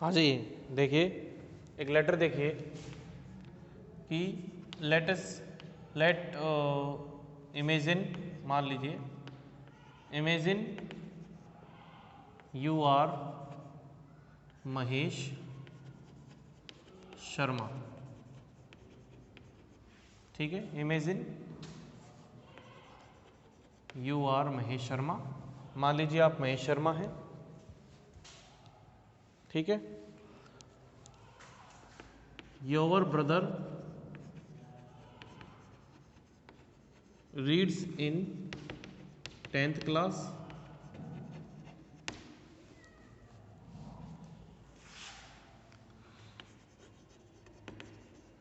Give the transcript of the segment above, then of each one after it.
हाँ जी, देखिए एक लेटर देखिए कि लेट इमेजिन, मान लीजिए imagine you are Mahesh Sharma. ठीक है, imagine you are Mahesh Sharma. मान लीजिए आप महेश शर्मा हैं। ठीक है, your brother reads in 10th class.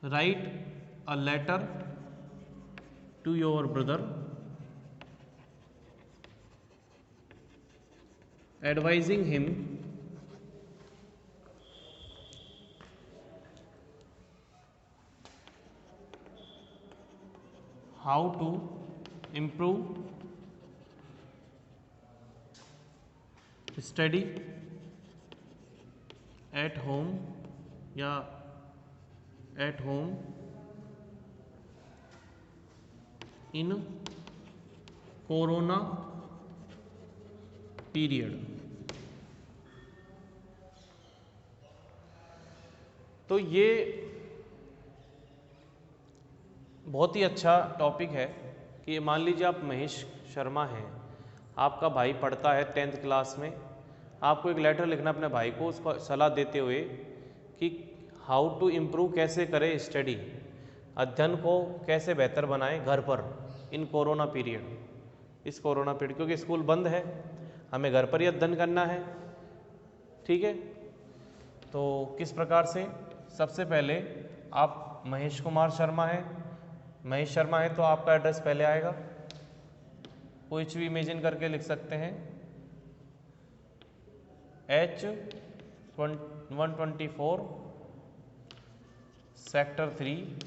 Right a letter to your brother advising him how to improve study at home या at home in corona period. तो ये बहुत ही अच्छा टॉपिक है कि मान लीजिए आप महेश शर्मा हैं, आपका भाई पढ़ता है 10th क्लास में। आपको एक लेटर लिखना अपने भाई को, उसको सलाह देते हुए कि हाउ टू इम्प्रूव, कैसे करें स्टडी, अध्ययन को कैसे बेहतर बनाएं घर पर इन कोरोना पीरियड, इस कोरोना पीरियड, क्योंकि स्कूल बंद है, हमें घर पर ही अध्ययन करना है। ठीक है, तो किस प्रकार से, सबसे पहले आप महेश कुमार शर्मा हैं, महेश शर्मा है तो आपका एड्रेस पहले आएगा, कुछ भी इमेजिन करके लिख सकते हैं। H124 sector 3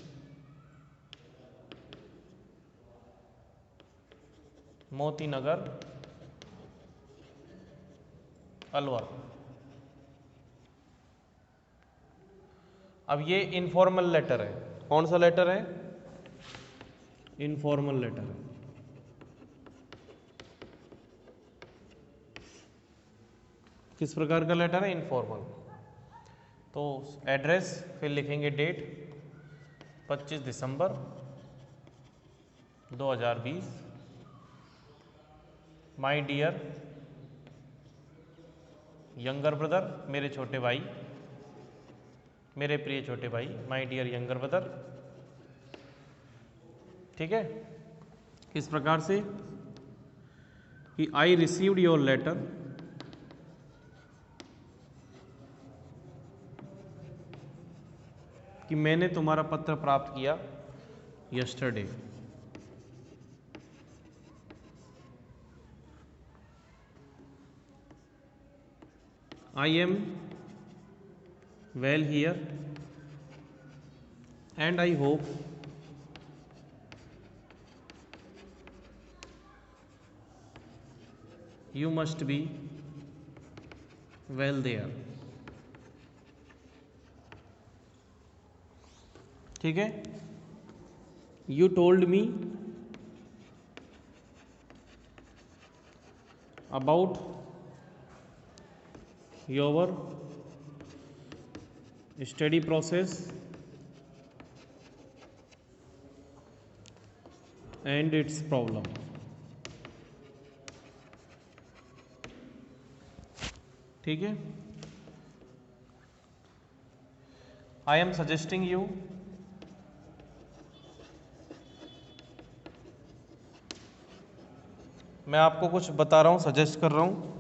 Moti Nagar Alwar. अब ये इनफॉर्मल लेटर है। कौन सा लेटर है? इनफॉर्मल लेटर है। किस प्रकार का लेटर है? इनफॉर्मल। तो एड्रेस, फिर लिखेंगे डेट 25 दिसंबर 2020। माय डियर यंगर ब्रदर, मेरे छोटे भाई, मेरे प्रिय छोटे भाई, माय डियर यंगर ब्रदर। ठीक है, किस प्रकार से कि आई रिसीव्ड योर लेटर, कि मैंने तुम्हारा पत्र प्राप्त किया yesterday. I am well here and I hope you must be well there. ठीक है, you told me about your study process and it's problem. ठीक है, आई एम सजेस्टिंग यू मैं आपको कुछ बता रहा हूँ, सजेस्ट कर रहा हूँ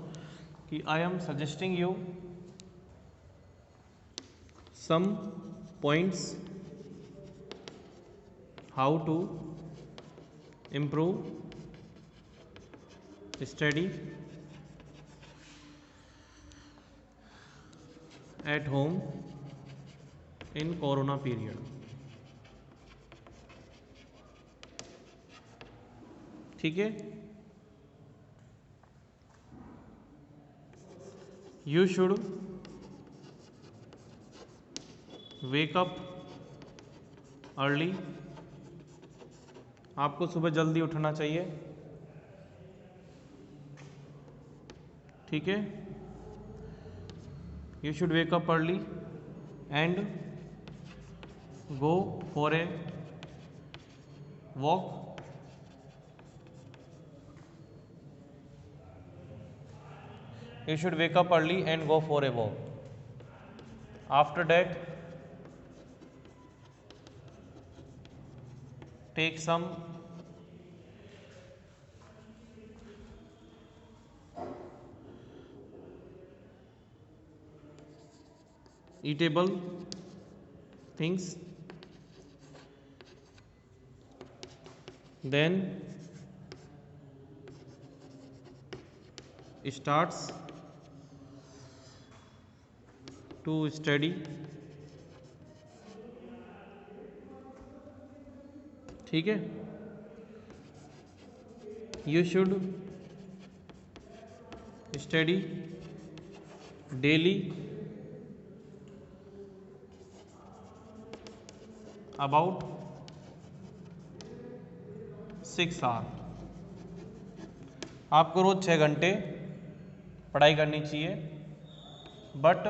कि I am suggesting you some points how to improve study at home in corona period. ठीक है, you should wake up early, आपको सुबह जल्दी उठना चाहिए, ठीक है। You should wake up early and go for a walk, you should wake up early and go for a walk. After that, take some eatable things, then starts to study, ठीक है। You should study daily about 6 hour, आपको रोज 6 घंटे पढ़ाई करनी चाहिए, but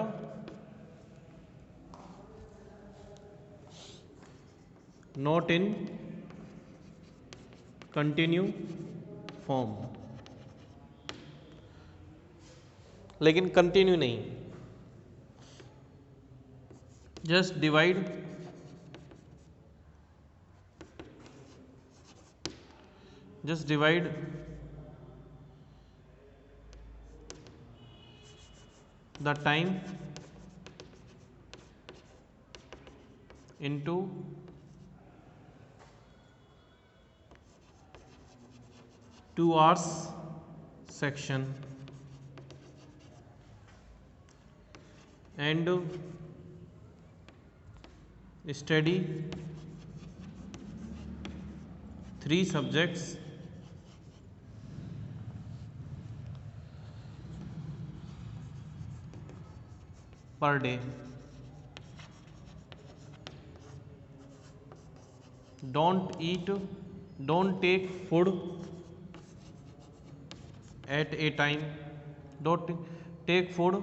not in continue form, लेकिन continue नहीं, just divide the time into 2 hours section and study 3 subjects per day. Don't take food at a time. Don't take food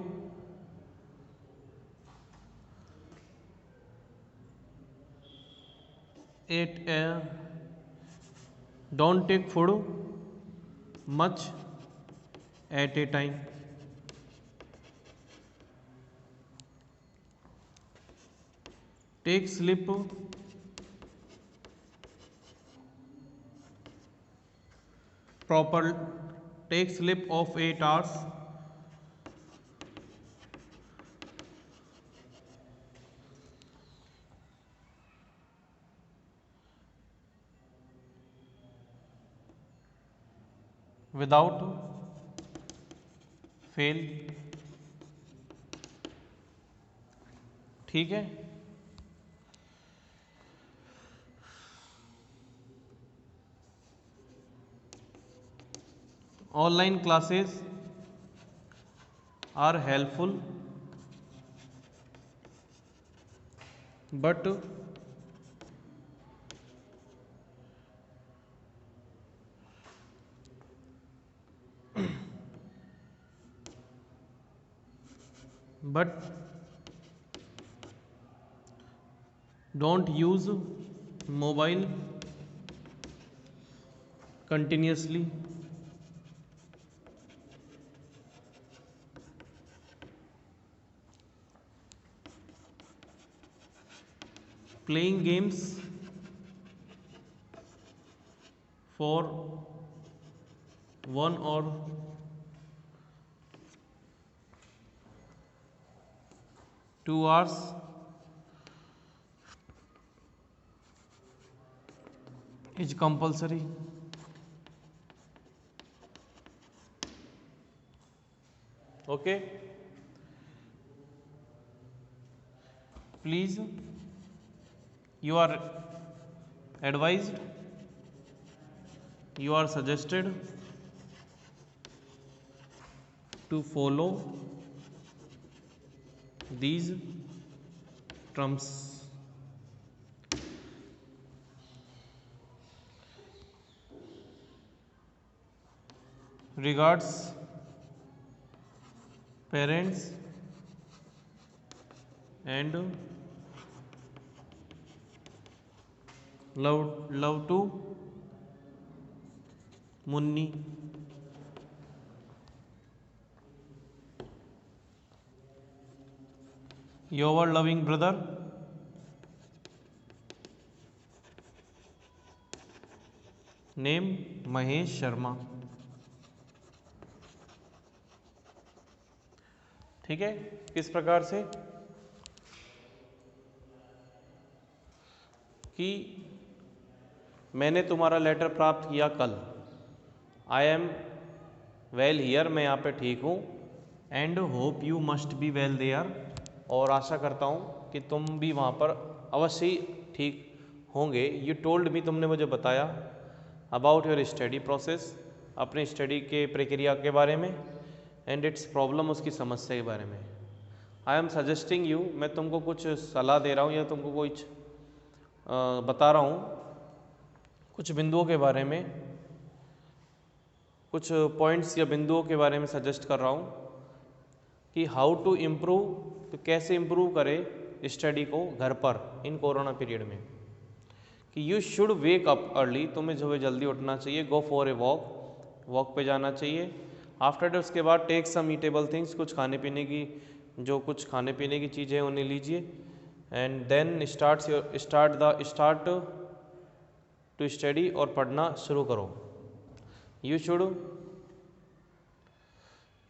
at a don't take food much at a time. Take sleep proper, take sleep of 8 hours without fail, ठीक है। Online classes are helpful but don't use mobile continuously. Playing games for 1 or 2 hours is compulsory. Okay, please, you are advised, you are suggested to follow these Trump's regards parents and love to Munni. Your loving brother name Mahesh Sharma. ठीक है, किस प्रकार से कि मैंने तुम्हारा letter प्राप्त किया कल। आई एम वेल हियर, मैं यहाँ पे ठीक हूँ। And hope you must be well there, और आशा करता हूँ कि तुम भी वहाँ पर अवश्य ही ठीक होंगे। यू टोल्ड मी, तुमने मुझे बताया, अबाउट योर स्टडी प्रोसेस, अपनी स्टडी के प्रक्रिया के बारे में, एंड इट्स प्रॉब्लम, उसकी समस्या के बारे में। आई एम सजेस्टिंग यू, मैं तुमको कुछ सलाह दे रहा हूँ या तुमको कुछ बता रहा हूँ कुछ बिंदुओं के बारे में, कुछ पॉइंट्स या बिंदुओं के बारे में सजेस्ट कर रहा हूँ कि हाउ टू इम्प्रूव, तो कैसे इम्प्रूव करें स्टडी को घर पर इन कोरोना पीरियड में। कि you should wake up early, तुम्हें जो है जल्दी उठना चाहिए। गो फॉर ए वॉक, वॉक पे जाना चाहिए। आफ्टर दैट, उसके बाद टेक सम ईटेबल थिंग्स, कुछ खाने पीने की, जो कुछ खाने पीने की चीज़ें हैं उन्हें लीजिए। And then start to study, और पढ़ना शुरू करो।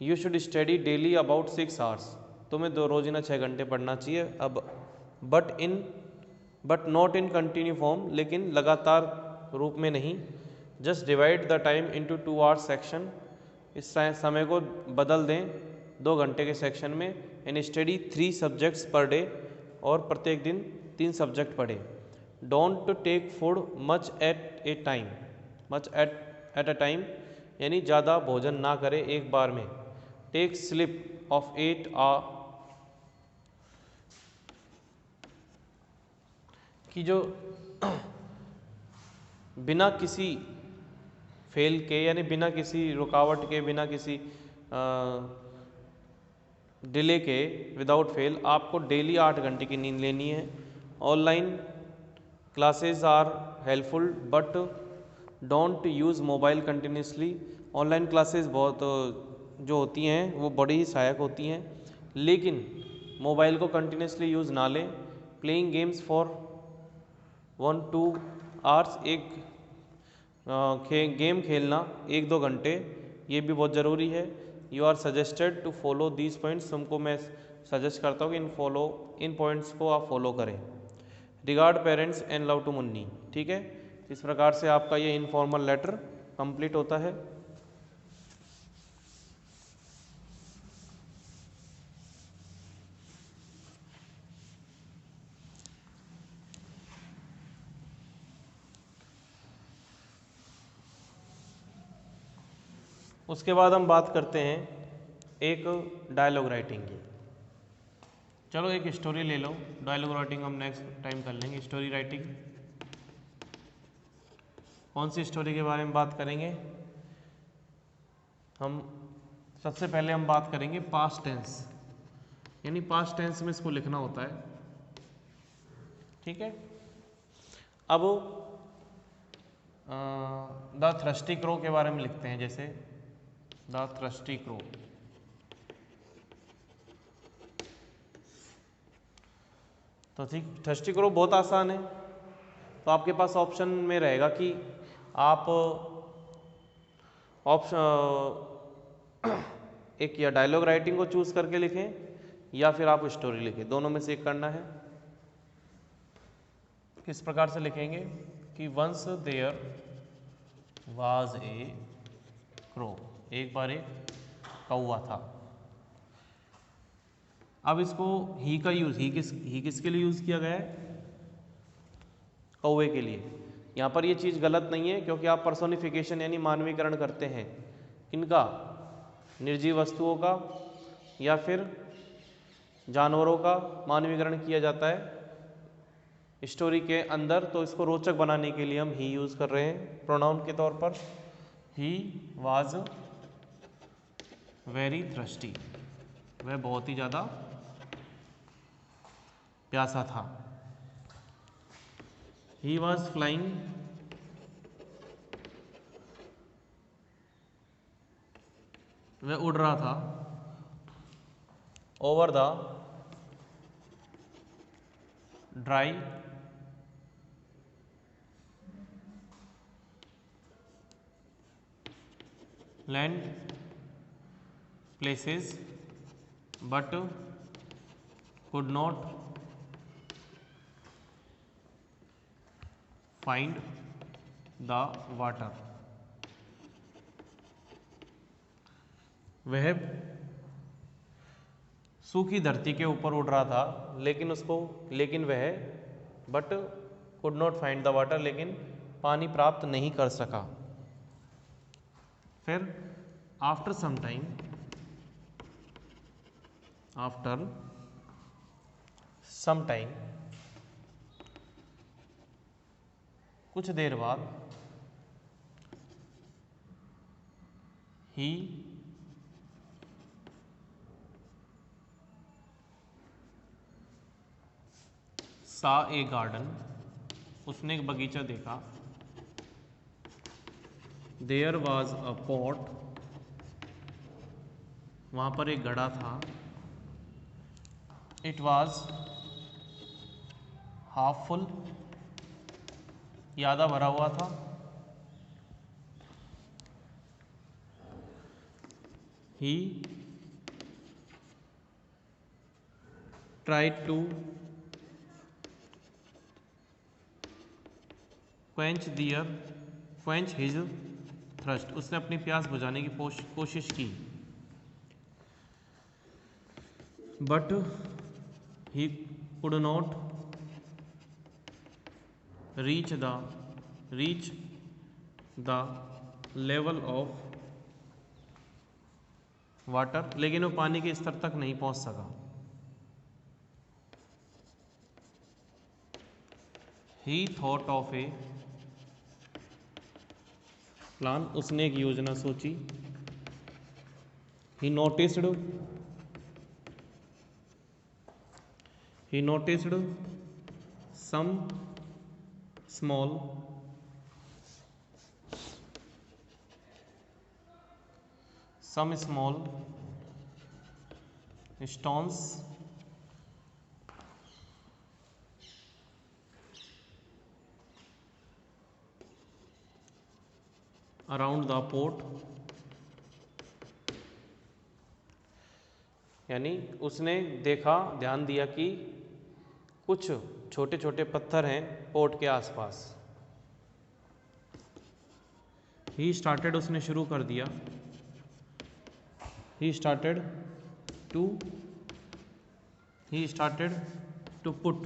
You should study daily about 6 hours, तुम्हें रोजाना 6 घंटे पढ़ना चाहिए। अब but not in continue form, लेकिन लगातार रूप में नहीं। Just divide the time into 2 hours section, इस समय को बदल दें 2 घंटे के सेक्शन में। And study 3 subjects per day, और प्रत्येक दिन 3 सब्जेक्ट पढ़े। Don't take food much at a time, यानी ज़्यादा भोजन ना करें एक बार में। टेक स्लिप ऑफ 8 आवर, कि जो बिना किसी फेल के, यानी बिना किसी रुकावट के, बिना किसी डिले के, विदाउट फेल आपको डेली 8 घंटे की नींद लेनी है। Online classes are helpful but don't use mobile continuously. Online classes बहुत जो होती हैं वो बड़ी ही सहायक होती हैं, लेकिन मोबाइल को कंटिन्यूसली यूज़ ना लें। प्लेइंग गेम्स फॉर 1-2 आवर्स, एक गेम खेलना 1-2 घंटे, ये भी बहुत ज़रूरी है। You are suggested to follow these points, तुमको मैं सजेस्ट करता हूँ कि इन पॉइंट्स को आप फॉलो करें। Regard parents and love to Munni, ठीक है। इस प्रकार से आपका ये इनफॉर्मल लेटर कंप्लीट होता है। उसके बाद हम बात करते हैं एक डायलॉग राइटिंग की। चलो एक स्टोरी ले लो, डायलॉग राइटिंग हम नेक्स्ट टाइम कर लेंगे। स्टोरी राइटिंग, कौन सी स्टोरी के बारे में बात करेंगे हम? सबसे पहले हम बात करेंगे पास्ट टेंस, यानी पास्ट टेंस में इसको लिखना होता है, ठीक है। अब द थ्रस्टी क्रो के बारे में लिखते हैं, जैसे द थ्रस्टी क्रो। तो ठीक, थ्रस्टी क्रो बहुत आसान है। तो आपके पास ऑप्शन में रहेगा कि आप एक या डायलॉग राइटिंग को चूज करके लिखें, या फिर आप स्टोरी लिखें, दोनों में से एक करना है। किस प्रकार से लिखेंगे कि once there was a crow, एक बार एक कौवा था। अब इसको ही का यूज, ही किसके लिए यूज किया गया है? कौवे के लिए। यहाँ पर ये चीज़ गलत नहीं है, क्योंकि आप पर्सोनिफिकेशन यानी मानवीकरण करते हैं किनका? निर्जीव वस्तुओं का, या फिर जानवरों का मानवीकरण किया जाता है स्टोरी के अंदर, तो इसको रोचक बनाने के लिए हम ही यूज़ कर रहे हैं प्रोनाउन के तौर पर। ही वॉज वेरी थ्रस्टी, वह बहुत ही ज़्यादा प्यासा था। ही वॉज फ्लाइंग, वह उड़ रहा था। Over the dry land places but could not find the water, वह सूखी धरती के ऊपर उड़ रहा था, लेकिन वह but could not find the water, लेकिन पानी प्राप्त नहीं कर सका। फिर after some time, after some time, कुछ देर बाद, ही सा ए गार्डन, उसने एक बगीचा देखा। देयर वॉज अ पॉट, वहाँ पर एक घड़ा था। इट वॉज हाफ फुल, ये आधा भरा हुआ था। He tried to quench his thirst, उसने अपनी प्यास बुझाने की कोशिश की। But he could not reach the level of water, लेकिन वो पानी के स्तर तक नहीं पहुंच सका। He thought of a plan, उसने एक योजना सोची। He noticed some small stones around the pot, यानी उसने देखा, ध्यान दिया कि कुछ छोटे छोटे पत्थर हैं पोट के आसपास। ही स्टार्टेड, उसने शुरू कर दिया। He started to put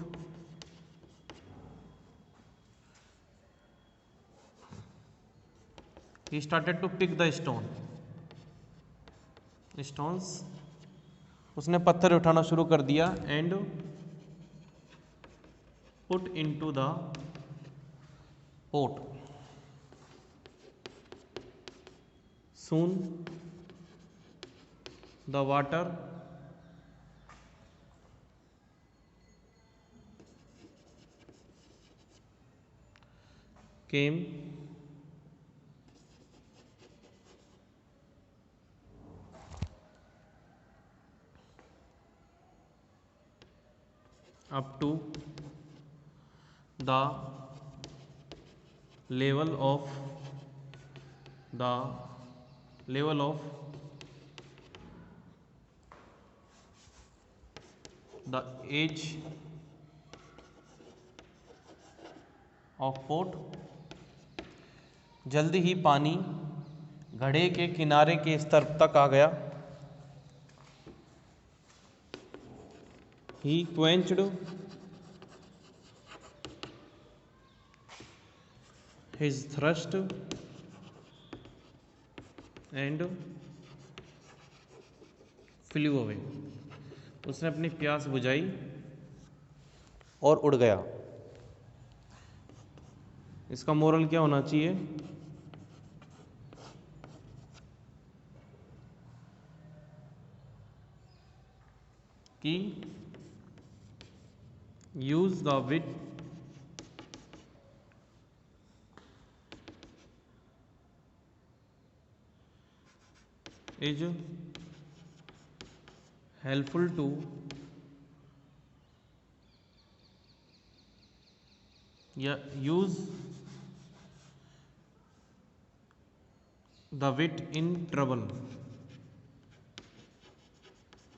he started to pick the stones, उसने पत्थर उठाना शुरू कर दिया। And put into the pot, soon the water came up to the level of the edge of pot, जल्दी ही पानी घड़े के किनारे के स्तर तक आ गया। He quenched his thirst and flew away, उसने अपनी प्यास बुझाई और उड़ गया। इसका मोरल क्या होना चाहिए कि use the wit is helpful to या use the wit in trouble,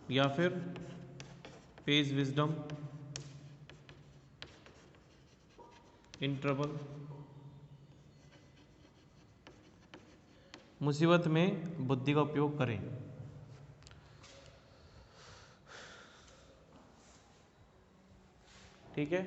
या फिर पेज विजडम इन ट्रबल, मुसीबत में बुद्धि का उपयोग करें। ठीक है।